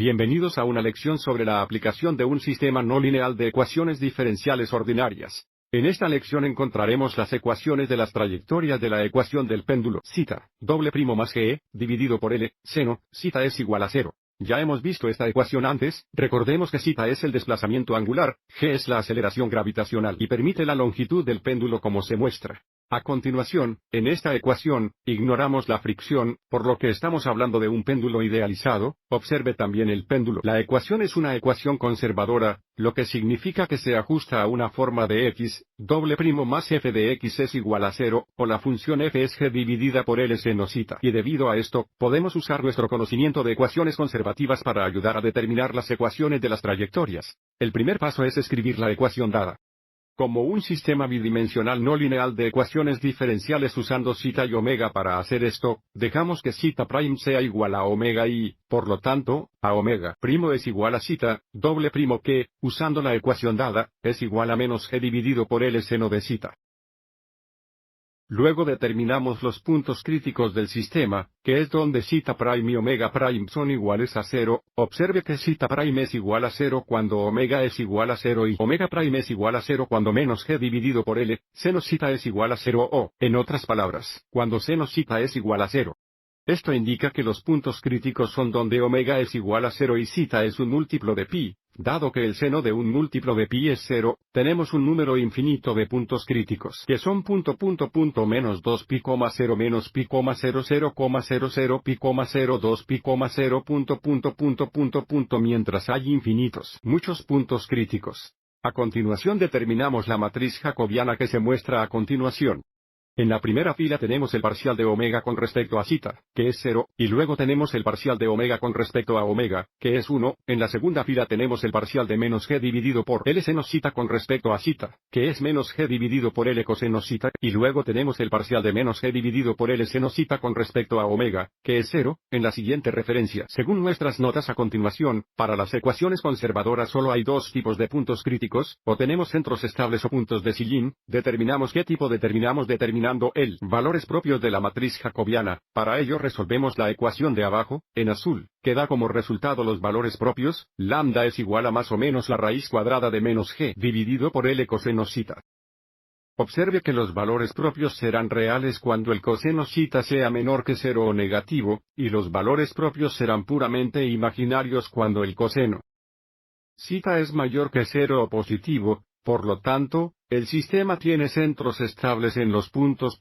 Bienvenidos a una lección sobre la aplicación de un sistema no lineal de ecuaciones diferenciales ordinarias. En esta lección encontraremos las ecuaciones de las trayectorias de la ecuación del péndulo zeta, W' más G, dividido por L, seno, zeta es igual a 0. Ya hemos visto esta ecuación antes, recordemos que zeta es el desplazamiento angular, G es la aceleración gravitacional y permite la longitud del péndulo como se muestra. A continuación, en esta ecuación, ignoramos la fricción, por lo que estamos hablando de un péndulo idealizado. Observe también el péndulo. La ecuación es una ecuación conservadora, lo que significa que se ajusta a una forma de x, W' más f de x es igual a 0, o la función f es g dividida por L seno zeta. Y debido a esto, podemos usar nuestro conocimiento de ecuaciones conservativas para ayudar a determinar las ecuaciones de las trayectorias. El primer paso es escribir la ecuación dada. Como un sistema bidimensional no lineal de ecuaciones diferenciales usando zeta y omega para hacer esto, dejamos que zeta prime sea igual a omega y, por lo tanto, a omega primo es igual a zeta, W' que, usando la ecuación dada, es igual a menos g dividido por L seno de zeta. Luego determinamos los puntos críticos del sistema, que es donde zeta prime y omega prime son iguales a 0. Observe que zeta prime es igual a 0 cuando omega es igual a 0 y omega prime es igual a 0 cuando menos g dividido por L, seno zeta es igual a 0 o, en otras palabras, cuando seno zeta es igual a 0. Esto indica que los puntos críticos son donde omega es igual a 0 y zeta es un múltiplo de pi. Dado que el seno de un múltiplo de pi es 0, tenemos un número infinito de puntos críticos, que son menos 2 pi, 0 menos pi, 0 0, 0 pi, 0 2 pi, 0 mientras hay infinitos, muchos puntos críticos. A continuación determinamos la matriz jacobiana que se muestra a continuación. En la primera fila tenemos el parcial de omega con respecto a zeta, que es 0, y luego tenemos el parcial de omega con respecto a omega, que es 1, en la segunda fila tenemos el parcial de menos g dividido por L seno zeta con respecto a zeta, que es menos g dividido por L coseno zeta, y luego tenemos el parcial de menos g dividido por L seno zeta con respecto a omega, que es 0, en la siguiente referencia. Según nuestras notas a continuación, para las ecuaciones conservadoras solo hay dos tipos de puntos críticos, o tenemos centros estables o puntos de sillín. Determinamos qué tipo determinando el valores propios de la matriz jacobiana. Para ello resolvemos la ecuación de abajo, en azul, que da como resultado los valores propios. Lambda es igual a más o menos la raíz cuadrada de menos g dividido por L coseno zeta. Observe que los valores propios serán reales cuando el coseno zeta sea menor que 0 o negativo, y los valores propios serán puramente imaginarios cuando el coseno zeta es mayor que 0 o positivo. Por lo tanto, el sistema tiene centros estables en los puntos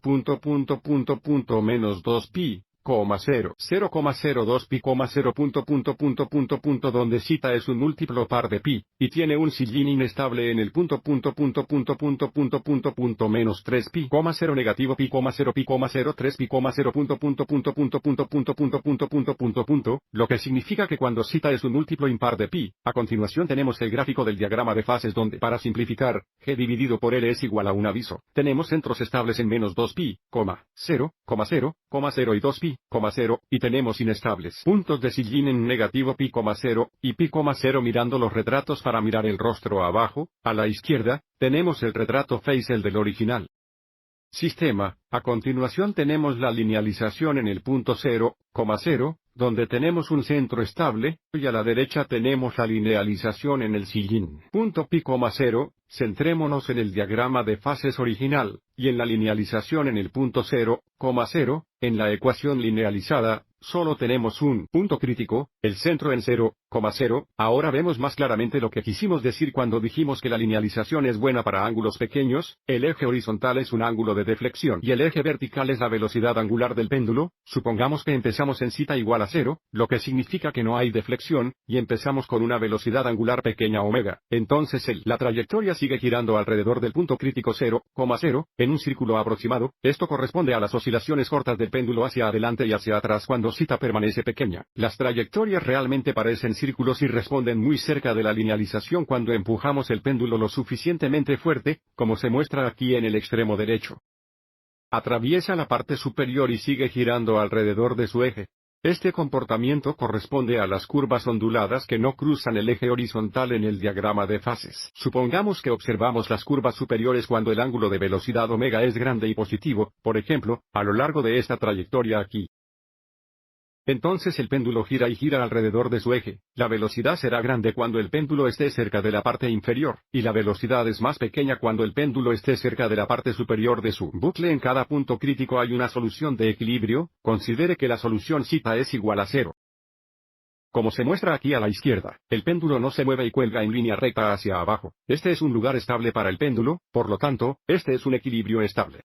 menos 2 pi, 0, 0,02 pi, 0 donde zeta es un múltiplo par de pi, y tiene un sillín inestable en el menos 3 pi, 0 negativo pi, 0 pi, 0 3 pi, 0 lo que significa que cuando zeta es un múltiplo impar de pi. A continuación tenemos el gráfico del diagrama de fases donde, para simplificar, g dividido por L es igual a un aviso. Tenemos centros estables en menos 2 pi, 0, 0, 0 y 2 pi, 0, y tenemos inestables puntos de sillín en negativo pi, 0, y pi, 0 mirando los retratos para mirar el rostro abajo. A la izquierda, tenemos el retrato face el del original sistema. A continuación tenemos la linealización en el punto 0, 0, donde tenemos un centro estable, y a la derecha tenemos la linealización en el sillín. Punto pi, 0, centrémonos en el diagrama de fases original, y en la linealización en el punto 0, 0, en la ecuación linealizada, solo tenemos un punto crítico, el centro en 0, 0. Ahora vemos más claramente lo que quisimos decir cuando dijimos que la linealización es buena para ángulos pequeños. El eje horizontal es un ángulo de deflexión y el eje vertical es la velocidad angular del péndulo. Supongamos que empezamos en zeta igual a 0, lo que significa que no hay deflexión, y empezamos con una velocidad angular pequeña omega. Entonces la trayectoria sigue girando alrededor del punto crítico 0, 0, en un círculo aproximado. Esto corresponde a las oscilaciones cortas del péndulo hacia adelante y hacia atrás cuando zeta permanece pequeña. Las trayectorias realmente parecen círculos y responden muy cerca de la linealización cuando empujamos el péndulo lo suficientemente fuerte, como se muestra aquí en el extremo derecho. Atraviesa la parte superior y sigue girando alrededor de su eje. Este comportamiento corresponde a las curvas onduladas que no cruzan el eje horizontal en el diagrama de fases. Supongamos que observamos las curvas superiores cuando el ángulo de velocidad omega es grande y positivo, por ejemplo, a lo largo de esta trayectoria aquí. Entonces el péndulo gira y gira alrededor de su eje. La velocidad será grande cuando el péndulo esté cerca de la parte inferior, y la velocidad es más pequeña cuando el péndulo esté cerca de la parte superior de su bucle. En cada punto crítico hay una solución de equilibrio. Considere que la solución θ es igual a 0. Como se muestra aquí a la izquierda, el péndulo no se mueve y cuelga en línea recta hacia abajo. Este es un lugar estable para el péndulo, por lo tanto, este es un equilibrio estable.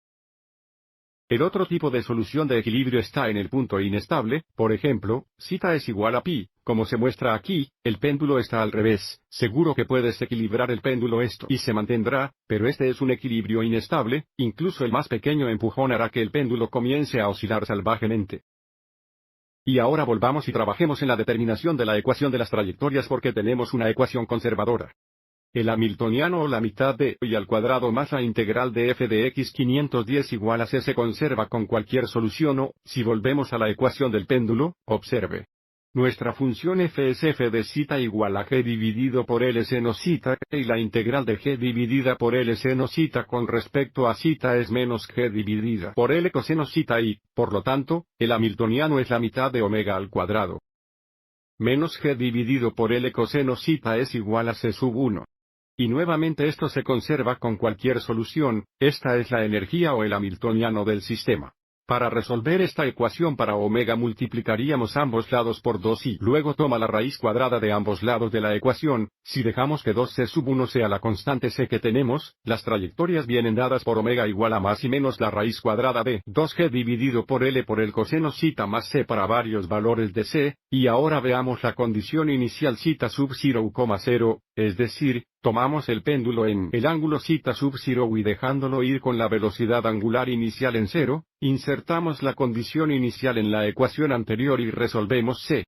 El otro tipo de solución de equilibrio está en el punto inestable. Por ejemplo, θ es igual a π, como se muestra aquí, el péndulo está al revés. Seguro que puedes equilibrar el péndulo esto y se mantendrá, pero este es un equilibrio inestable. Incluso el más pequeño empujón hará que el péndulo comience a oscilar salvajemente. Y ahora volvamos y trabajemos en la determinación de la ecuación de las trayectorias porque tenemos una ecuación conservadora. El hamiltoniano o la mitad de y al cuadrado más la integral de f de x 510 igual a c se conserva con cualquier solución o, si volvemos a la ecuación del péndulo, observe. Nuestra función f es f de θ igual a g dividido por L seno θ, y la integral de g dividida por L seno θ con respecto a θ es menos g dividida por L coseno θ y, por lo tanto, el hamiltoniano es la mitad de omega al cuadrado. Menos g dividido por L coseno θ es igual a c sub 1. Y nuevamente esto se conserva con cualquier solución. Esta es la energía o el hamiltoniano del sistema. Para resolver esta ecuación para omega multiplicaríamos ambos lados por 2 y luego toma la raíz cuadrada de ambos lados de la ecuación. Si dejamos que 2c sub 1 sea la constante c que tenemos, las trayectorias vienen dadas por omega igual a más y menos la raíz cuadrada de 2g dividido por L por el coseno θ más c para varios valores de c, y ahora veamos la condición inicial θ sub 0,0, es decir, tomamos el péndulo en el ángulo θ sub 0 y dejándolo ir con la velocidad angular inicial en 0, insertamos la condición inicial en la ecuación anterior y resolvemos c.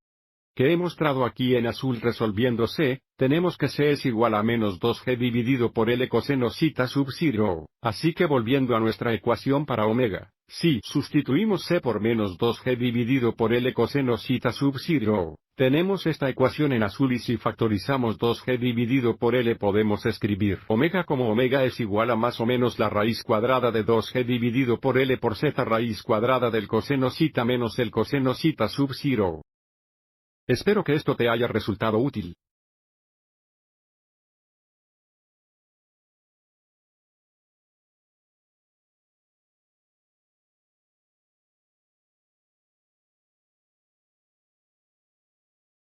Que he mostrado aquí en azul resolviendo c, tenemos que c es igual a menos 2g dividido por L coseno θ sub 0, así que volviendo a nuestra ecuación para omega, si sustituimos c por menos 2g dividido por L coseno θ sub 0, tenemos esta ecuación en azul y si factorizamos 2g dividido por L podemos escribir omega como omega es igual a más o menos la raíz cuadrada de 2g dividido por L por z raíz cuadrada del coseno θ menos el coseno θ sub 0. Espero que esto te haya resultado útil.